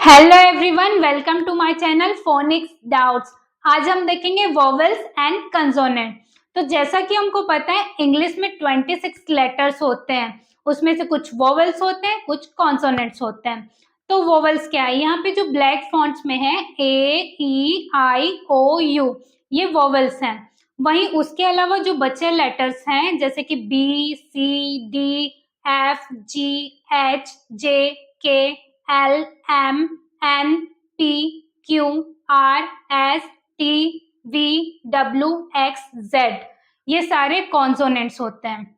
Hello everyone, welcome to my channel phonics doubts. आज हम देखेंगे वोवेल्स एंड कंसोनेंट। तो जैसा कि हमको पता है इंग्लिश में 26 लेटर्स होते हैं, उसमें से कुछ वोवेल्स होते हैं, कुछ कॉन्सोनेंट्स होते हैं। तो वोवेल्स क्या है? यहाँ पे जो ब्लैक फॉन्ट्स में है A E I O U, ये वोवेल्स हैं। वहीं उसके अलावा जो बचे लेटर्स हैं जैसे कि B, C, D, F, G, H, J, K, L, M, N, P, Q, R, S, T, V, W, X, Z, ये सारे कॉन्सोनेंट्स होते हैं।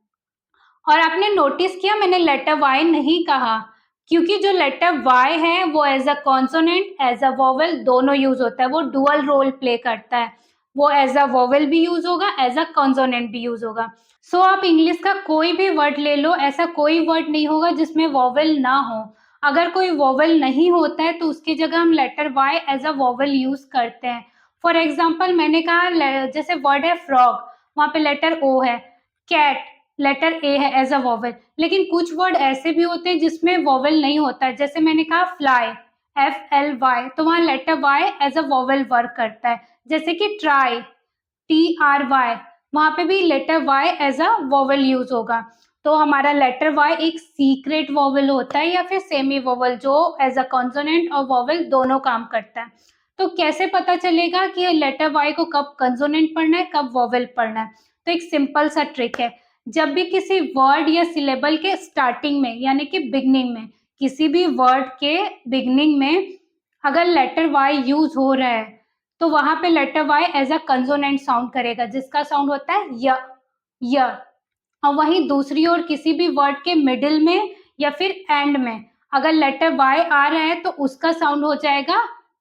और आपने नोटिस किया मैंने लेटर वाई नहीं कहा, क्योंकि जो लेटर वाई है वो as a consonant as a vowel दोनों यूज होता है। वो डुअल रोल प्ले करता है। वो एज अ वोवेल भी यूज होगा, एज अ कॉन्सोनेंट भी यूज होगा। सो आप इंग्लिश का कोई भी वर्ड ले लो, ऐसा कोई वर्ड नहीं होगा जिसमें वोवेल ना हो। अगर कोई वोवेल नहीं होता है तो उसकी जगह हम letter Y as a vowel use करते हैं। फॉर एग्जाम्पल मैंने कहा जैसे वर्ड है फ्रॉग, वहां पे लेटर ओ है। कैट, लेटर ए है एज अ वोवेल। लेकिन कुछ वर्ड ऐसे भी होते हैं जिसमें वोवेल नहीं होता है, जैसे मैंने कहा फ्लाई, FLY, तो वहां letter Y as a vowel work करता है। जैसे कि ट्राई, TRY, वहां पे भी letter Y as a vowel use होगा। तो हमारा लेटर वाई एक सीक्रेट वोवेल होता है या फिर सेमी वोवेल, जो एज अ कॉन्सोनेंट और वोवेल दोनों काम करता है। तो कैसे पता चलेगा कि लेटर वाई को कब कंसोनेंट पढ़ना है, कब वोवेल पढ़ना है? तो एक सिंपल सा ट्रिक है। जब भी किसी वर्ड या सिलेबल के स्टार्टिंग में यानी कि बिगनिंग में, किसी भी वर्ड के बिगनिंग में अगर लेटर वाई यूज हो रहा है तो वहां पे letter Y as a consonant sound करेगा, जिसका साउंड होता है य। और वहीं दूसरी ओर किसी भी वर्ड के मिडिल में या फिर एंड में अगर लेटर वाई आ रहा है तो उसका साउंड हो जाएगा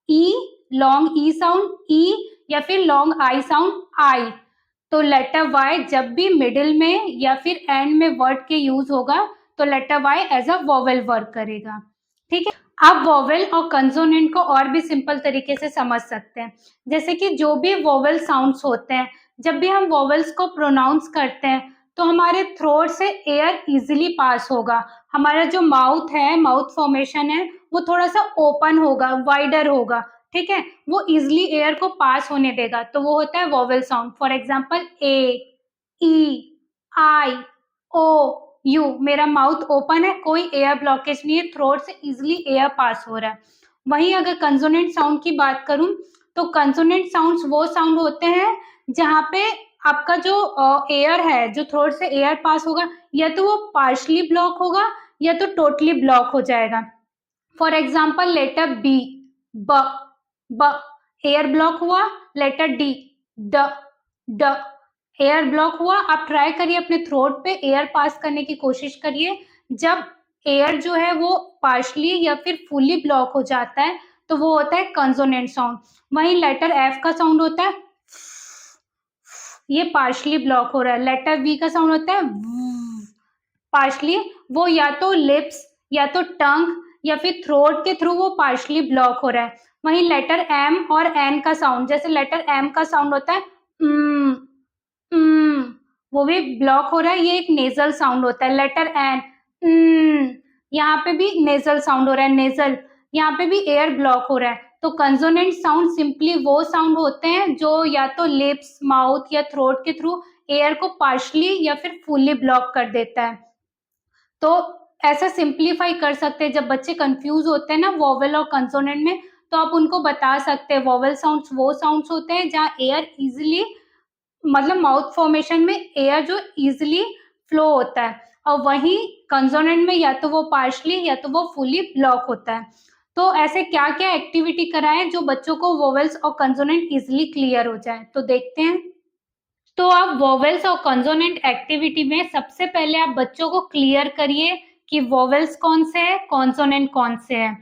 ई, लॉन्ग ई साउंड ई, या फिर लॉन्ग आई साउंड आई। तो लेटर वाई जब भी मिडिल में या फिर एंड में वर्ड के यूज होगा तो letter Y as a vowel work करेगा। ठीक है, आप वोवेल और कंसोनेंट को और भी सिंपल तरीके से समझ सकते हैं। जैसे कि जो भी वोवेल साउंड्स होते हैं, जब भी हम वोवेल्स को प्रोनाउंस करते हैं तो हमारे थ्रोट से एयर इजीली पास होगा। हमारा जो माउथ है, माउथ फॉर्मेशन है, वो थोड़ा सा ओपन होगा, वाइडर होगा। ठीक है, वो इजिली एयर को पास होने देगा, तो वो होता है vowel sound. For example A, E, I, O, U, मेरा माउथ ओपन है, कोई एयर ब्लॉकेज नहीं है, थ्रोट से इजिली एयर पास हो रहा है। वहीं अगर कंसोनेंट साउंड की बात करूं तो कंसोनेंट साउंड्स वो साउंड होते हैं जहां पे आपका जो एयर है, जो थ्रोट से एयर पास होगा, या तो वो पार्शली ब्लॉक होगा या तो टोटली ब्लॉक हो जाएगा। फॉर एग्जाम्पल लेटर बी, ब, ब, एयर ब्लॉक हुआ। लेटर डी, ड, ड, एयर ब्लॉक हुआ। आप ट्राई करिए अपने थ्रोट पे एयर पास करने की कोशिश करिए। जब एयर जो है वो पार्शली या फिर फुली ब्लॉक हो जाता है तो वो होता है कंसोनेंट साउंड। वहीं लेटर एफ का साउंड होता है, ये पार्शली ब्लॉक हो रहा है। लेटर वी का साउंड होता है पार्शली, वो या तो लिप्स या तो टंग या फिर थ्रोट के थ्रू वो पार्शली ब्लॉक हो रहा है। वहीं लेटर एम और एन का साउंड, जैसे लेटर एम का साउंड होता है वो भी ब्लॉक हो रहा है, ये एक नेजल साउंड होता है। लेटर एन, यहाँ पे भी नेजल साउंड हो रहा है, नेजल, यहाँ पे भी एयर ब्लॉक हो रहा है। तो कंसोनेंट साउंड सिंपली वो साउंड होते हैं जो या तो लिप्स, माउथ या थ्रोट के थ्रू एयर को पार्शली या फिर फुल्ली ब्लॉक कर देता है। तो ऐसा सिंप्लीफाई कर सकते हैं, जब बच्चे कंफ्यूज होते हैं ना वोवेल और कंसोनेंट में, तो आप उनको बता सकते हैं वोवेल साउंड्स वो साउंड्स होते हैं जहाँ एयर इजिली, मतलब माउथ फॉर्मेशन में एयर जो इजिली फ्लो होता है, और वहीं कंसोनेंट में या तो वो पार्शली या तो वो फुली ब्लॉक होता है। तो ऐसे क्या क्या एक्टिविटी कराएं जो बच्चों को वोवेल्स और कंसोनेंट इजिली क्लियर हो जाए, तो देखते हैं। तो आप वोवेल्स और कंसोनेंट एक्टिविटी में सबसे पहले आप बच्चों को क्लियर करिए कि वोवेल्स कौन से हैं, कॉन्सोनेंट कौन से हैं।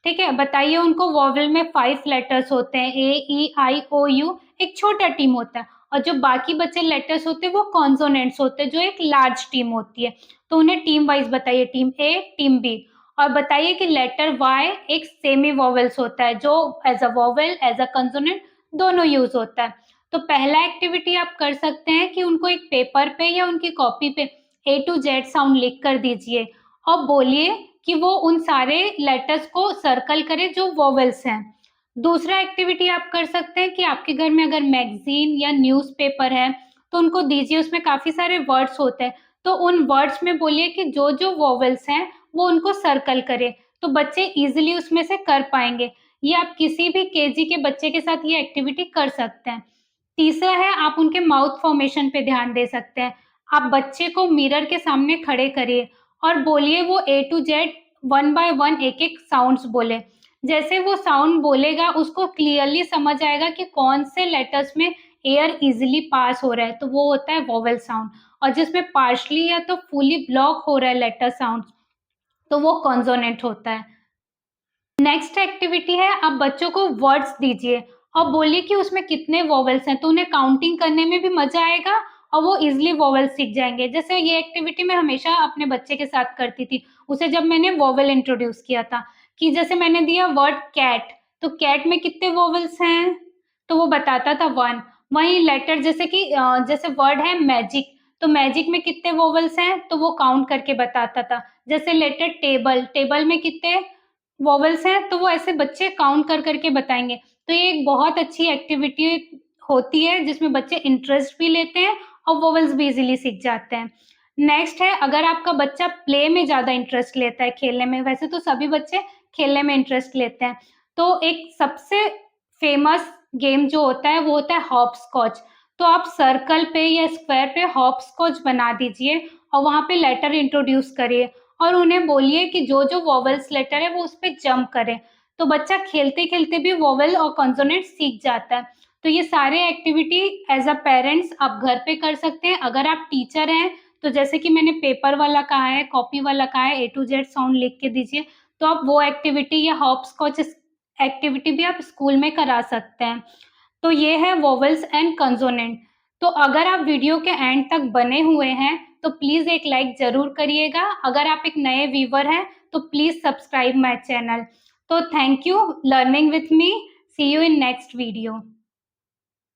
ठीक है, बताइए उनको। वोवेल में 5 लेटर्स होते हैं, A, E, I, O, U, एक छोटा टीम होता है, और जो बाकी बचे लेटर्स होते हैं वो कॉन्सोनेंट्स होते हैं, जो एक लार्ज टीम होती है। तो उन्हें टीम वाइज बताइए, टीम ए, टीम बी। और बताइए कि लेटर वाई एक सेमी वोवेल्स होता है, जो as a vowel as a consonant दोनों यूज होता है। तो पहला एक्टिविटी आप कर सकते हैं कि उनको एक पेपर पे या उनकी कॉपी पे A to Z साउंड लिख कर दीजिए और बोलिए कि वो उन सारे लेटर्स को सर्कल करे जो वोवेल्स हैं। दूसरा एक्टिविटी आप कर सकते हैं कि आपके घर में अगर मैगज़ीन या न्यूज़पेपर है, तो उनको दीजिए, उसमें काफ़ी सारे वर्ड्स होते हैं, तो उन वर्ड्स में बोलिए कि जो-जो वोवेल्स हैं, वो उनको सर्कल करें, तो बच्चे ईज़िली उसमें से कर पाएँगे। ये आप किसी भी केजी के बच्चे के साथ ये एक्टिविटी कर सकते हैं। तीसरा है, आप उनके माउथ फॉर्मेशन पे ध्यान दे सकते हैं। आप बच्चे को मिरर के सामने खड़े करिए और बोलिए वो ए टू जेड 1 बाय 1 एक-एक साउंड्स बोले। जैसे वो साउंड बोलेगा उसको क्लियरली समझ आएगा कि कौन से लेटर्स में एयर ईज़िली पास हो रहा है, तो वो होता है वोवेल साउंड, और जिसमें पार्शियली या तो फुली ब्लॉक हो रहा है लेटर साउंड, तो वो कॉन्सोनेंट होता है। नेक्स्ट एक्टिविटी है, आप बच्चों को वर्ड्स दीजिए और बोलिए कि उसमें कितने वोवेल्स हैं, तो उन्हें काउंटिंग करने में भी मज़ा आएगा और वो ईज़िली वोवेल्स सीख जाएँगे। जैसे ये एक्टिविटी मैं हमेशा अपने बच्चे के साथ करती थी, उसे जब मैंने वोवेल इंट्रोड्यूस किया था, कि जैसे मैंने दिया वर्ड कैट, तो कैट में कितने वोवेल्स हैं? तो वो बताता था 1। वहीं लेटर जैसे कि जैसे वर्ड है मैजिक, तो मैजिक में कितने वोवेल्स हैं? तो वो काउंट करके बताता था। जैसे लेटर टेबल, टेबल में कितने वोवेल्स हैं, तो वो ऐसे बच्चे काउंट कर के बताएँगे। तो ये एक बहुत अच्छी एक्टिविटी होती है जिसमें बच्चे इंटरेस्ट भी लेते हैं और वोवेल्स भी ईज़िली सीख जाते हैं। नेक्स्ट है, अगर आपका बच्चा प्ले में ज़्यादा इंटरेस्ट लेता है खेलने में, वैसे तो सभी बच्चे खेलने में इंटरेस्ट लेते हैं। तो एक सबसे फ़ेमस गेम जो होता है वो होता है हॉपस्कॉच। तो आप सर्कल पे या स्क्वायर पे हॉपस्कॉच बना दीजिए और वहाँ पे लेटर इंट्रोड्यूस करिए और उन्हें बोलिए कि जो-जो वोवेल्स लेटर है वो उस पे जंप करें। तो बच्चा खेलते-खेलते भी वोवेल और कॉन्सोनेंट सीख जाता है। तो ये सारे एक्टिविटी एज़ अ पेरेंट्स आप घर पे कर सकते हैं। अगर आप टीचर हैं, तो जैसे कि मैंने पेपर वाला कहा है, कॉपी वाला कहा है, ए टू जेड साउंड लिख के दीजिए, तो आप वो एक्टिविटी या हॉपस्कॉच एक्टिविटी भी आप स्कूल में करा सकते हैं। तो ये है वोवेल्स एंड कंसोनेंट। तो अगर आप वीडियो के एंड तक बने हुए हैं, तो प्लीज़ एक लाइक ज़रूर करिएगा। अगर आप एक नए व्यूअर हैं, तो प्लीज़ सब्सक्राइब माय चैनल। तो thank you learning with me. See you in next video.